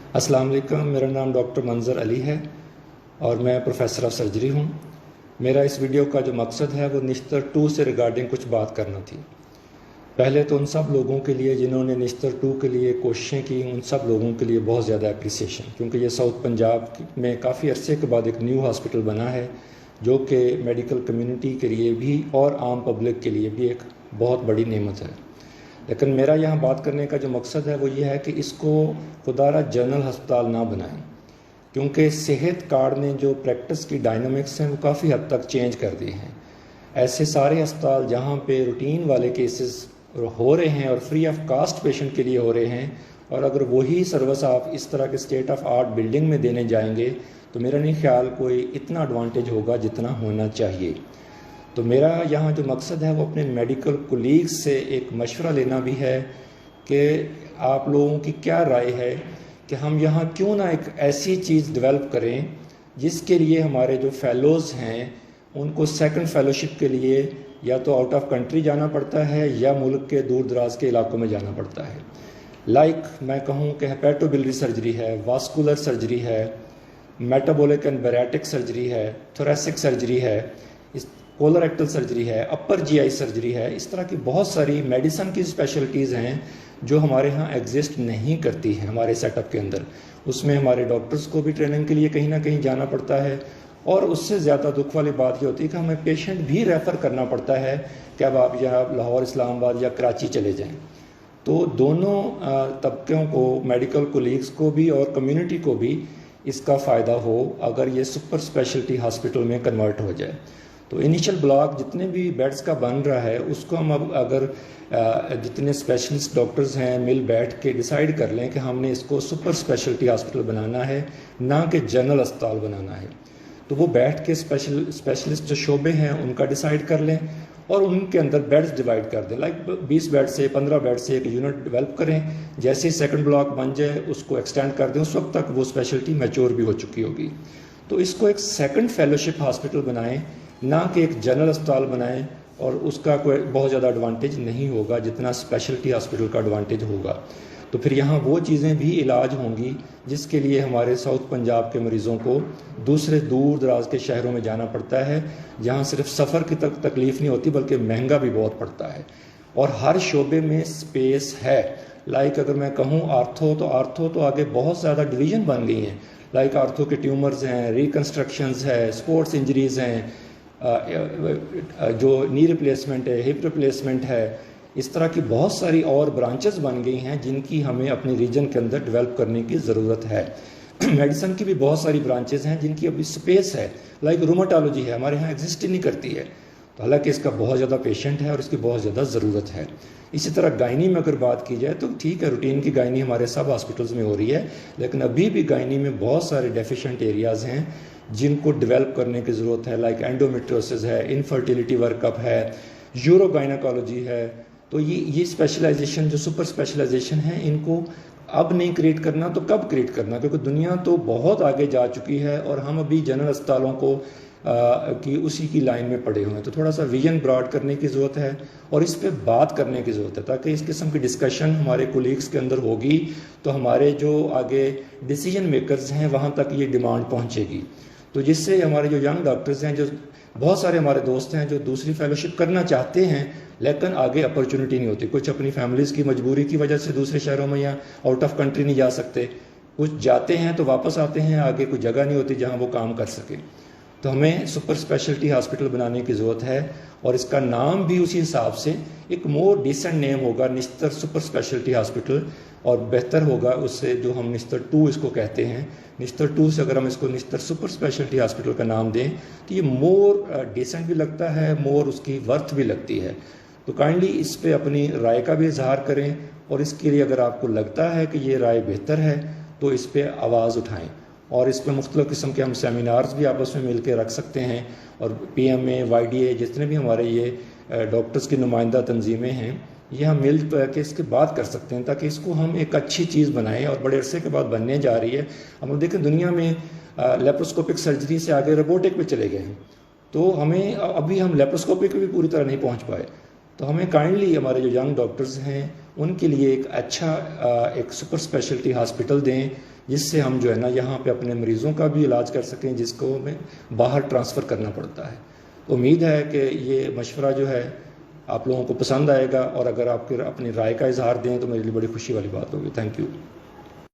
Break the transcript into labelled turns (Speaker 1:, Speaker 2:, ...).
Speaker 1: अस्सलाम वालेकुम। मेरा नाम डॉक्टर मंजर अली है और मैं प्रोफेसर ऑफ सर्जरी हूँ। मेरा इस वीडियो का जो मकसद है वो निश्तर 2 से रिगार्डिंग कुछ बात करना थी। पहले तो उन सब लोगों के लिए जिन्होंने निश्तर 2 के लिए कोशिशें की, उन सब लोगों के लिए बहुत ज़्यादा अप्रिसिएशन, क्योंकि ये साउथ पंजाब में काफ़ी अरसे के बाद एक न्यू हॉस्पिटल बना है जो कि मेडिकल कम्युनिटी के लिए भी और आम पब्लिक के लिए भी एक बहुत बड़ी नेमत है। लेकिन मेरा यहाँ बात करने का जो मकसद है वो ये है कि इसको खुदारा जनरल हस्पताल ना बनाएं, क्योंकि सेहत कार्ड ने जो प्रैक्टिस की डायनामिक्स हैं वो काफ़ी हद तक चेंज कर दिए हैं। ऐसे सारे अस्पताल जहाँ पे रूटीन वाले केसेस हो रहे हैं और फ्री ऑफ कास्ट पेशेंट के लिए हो रहे हैं, और अगर वही सर्विस आप इस तरह के स्टेट ऑफ आर्ट बिल्डिंग में देने जाएंगे तो मेरा नहीं ख्याल कोई इतना एडवांटेज होगा जितना होना चाहिए। तो मेरा यहाँ जो मकसद है वो अपने मेडिकल कोलीग्स से एक मशवरा लेना भी है कि आप लोगों की क्या राय है कि हम यहाँ क्यों ना एक ऐसी चीज़ डेवलप करें जिसके लिए हमारे जो फेलोज़ हैं उनको सेकंड फेलोशिप के लिए या तो आउट ऑफ कंट्री जाना पड़ता है या मुल्क के दूर दराज के इलाकों में जाना पड़ता है। मैं कहूँ कि हेपेटोबिलरी सर्जरी है, वास्कुलर सर्जरी है, मेटाबॉलिक एंड बैरिएट्रिक सर्जरी है, थोरेसिक सर्जरी है, इस कोलोरेक्टल सर्जरी है, अपर जीआई सर्जरी है। इस तरह की बहुत सारी मेडिसिन की स्पेशलिटीज़ हैं जो हमारे यहाँ एग्जिस्ट नहीं करती हैं हमारे सेटअप के अंदर। उसमें हमारे डॉक्टर्स को भी ट्रेनिंग के लिए कहीं ना कहीं जाना पड़ता है, और उससे ज़्यादा दुख वाली बात ये होती है कि हमें पेशेंट भी रेफ़र करना पड़ता है कि अब आप यहाँ लाहौर, इस्लामाबाद या कराची चले जाएँ। तो दोनों तबकों को, मेडिकल कोलीग्स को भी और कम्युनिटी को भी इसका फ़ायदा हो अगर ये सुपर स्पेशलिटी हॉस्पिटल में कन्वर्ट हो जाए। तो इनिशियल ब्लॉक जितने भी बेड्स का बन रहा है उसको हम अब अगर जितने स्पेशलिस्ट डॉक्टर्स हैं मिल बैठ के डिसाइड कर लें कि हमने इसको सुपर स्पेशलिटी हॉस्पिटल बनाना है, ना कि जनरल अस्पताल बनाना है, तो वो बैठ के स्पेशलिस्ट जो शोबे हैं उनका डिसाइड कर लें और उनके अंदर बेड्स डिवाइड कर दें। लाइक 20 बेड से 15 बेड से एक यूनिट डेवलप करें। जैसे ही सेकंड ब्लॉक बन जाए उसको एक्सटेंड कर दें, उस वक्त तक वो स्पेशलिटी मैच्योर भी हो चुकी होगी। तो इसको एक सेकंड फेलोशिप हॉस्पिटल बनाएं, ना कि एक जनरल अस्पताल बनाएं, और उसका कोई बहुत ज़्यादा एडवांटेज नहीं होगा जितना स्पेशलिटी हॉस्पिटल का एडवांटेज होगा। तो फिर यहाँ वो चीज़ें भी इलाज होंगी जिसके लिए हमारे साउथ पंजाब के मरीज़ों को दूसरे दूर दराज के शहरों में जाना पड़ता है, जहाँ सिर्फ सफ़र की तकलीफ़ नहीं होती बल्कि महंगा भी बहुत पड़ता है। और हर शोबे में स्पेस है। लाइक अगर मैं कहूँ आर्थो तो आगे बहुत ज़्यादा डिवीज़न बन गई हैं। लाइक आर्थो के ट्यूमर्स हैं, रिकन्स्ट्रक्शंस है, स्पोर्ट्स इंजरीज़ हैं, जो नी रिप्लेसमेंट है, हिप रिप्लेसमेंट है, इस तरह की बहुत सारी और ब्रांचेस बन गई हैं जिनकी हमें अपने रीजन के अंदर डेवलप करने की ज़रूरत है। मेडिसिन की भी बहुत सारी ब्रांचेस हैं जिनकी अभी स्पेस है। लाइक रूमेटोलॉजी है, हमारे यहाँ एग्जिस्ट ही नहीं करती है, तो हालांकि इसका बहुत ज़्यादा पेशेंट है और इसकी बहुत ज़्यादा ज़रूरत है। इसी तरह गायनी में अगर बात की जाए तो ठीक है, रूटीन की गायनी हमारे सब हॉस्पिटल्स में हो रही है, लेकिन अभी भी गायनी में बहुत सारे डेफिशिएंट एरियाज़ हैं जिनको डेवलप करने की ज़रूरत है। लाइक एंडोमेट्रियोसिस है, इनफर्टिलिटी वर्कअप है, यूरोगाइनोकोलॉजी है। तो ये स्पेशलाइजेशन जो सुपर स्पेशलाइजेशन है इनको अब नहीं क्रिएट करना तो कब क्रिएट करना, क्योंकि दुनिया तो बहुत आगे जा चुकी है और हम अभी जनरल अस्पतालों को की उसी की लाइन में पड़े हुए हैं। तो थोड़ा सा विजन ब्रॉड करने की ज़रूरत है और इस पे बात करने की ज़रूरत है, ताकि इस किस्म की डिस्कशन हमारे कोलीग्स के अंदर होगी तो हमारे जो आगे डिसीजन मेकर्स हैं वहाँ तक ये डिमांड पहुँचेगी। तो जिससे हमारे जो यंग डॉक्टर्स हैं, जो बहुत सारे हमारे दोस्त हैं जो दूसरी फेलोशिप करना चाहते हैं लेकिन आगे अपॉर्चुनिटी नहीं होती, कुछ अपनी फैमिलीज़ की मजबूरी की वजह से दूसरे शहरों में या आउट ऑफ कंट्री नहीं जा सकते, कुछ जाते हैं तो वापस आते हैं, आगे कोई जगह नहीं होती जहां वो काम कर सके। तो हमें सुपर स्पेशलिटी हॉस्पिटल बनाने की ज़रूरत है और इसका नाम भी उसी हिसाब से एक मोर डिसेंट नेम होगा, निस्तर सुपर स्पेशलिटी हॉस्पिटल, और बेहतर होगा उससे जो हम निस्तर 2 इसको कहते हैं। निस्तर 2 से अगर हम इसको निस्तर सुपर स्पेशलिटी हॉस्पिटल का नाम दें तो ये मोर डिसेंट भी लगता है, मोर उसकी वर्थ भी लगती है। तो काइंडली इस पे अपनी राय का भी इजहार करें और इसके लिए अगर आपको लगता है कि ये राय बेहतर है तो इस पे आवाज़ उठाएं, और इस पे मुख्तलिफ़ किस्म के हम सेमिनार्स भी आपस में मिल के रख सकते हैं। और PMA, YDA जितने भी हमारे ये डॉक्टर्स की नुमाइंदा तंजीमें हैं, ये हम मिल के इसके बात कर सकते हैं ताकि इसको हम एक अच्छी चीज़ बनाएं, और बड़े अरसे के बाद बनने जा रही है। हम देखें दुनिया में लेप्रोस्कोपिक सर्जरी से आगे रोबोटिक पे चले गए हैं, तो हमें अभी हम लेप्रोस्कोपिक भी पूरी तरह नहीं पहुंच पाए। تو ہمیں کائنڈلی ہمارے جو ینگ ڈاکٹرز ہیں ان کے لیے ایک اچھا ایک سپر اسپیشلٹی ہاسپٹل دیں، جس سے ہم جو ہے نا یہاں پہ اپنے مریضوں کا بھی علاج کر سکیں جس کو ہمیں باہر ٹرانسفر کرنا پڑتا ہے۔ امید ہے کہ یہ مشورہ جو ہے آپ لوگوں کو پسند آئے گا، اور اگر آپ اپنی رائے کا اظہار دیں تو میرے لیے بڑی خوشی والی بات ہوگی۔ Thank you.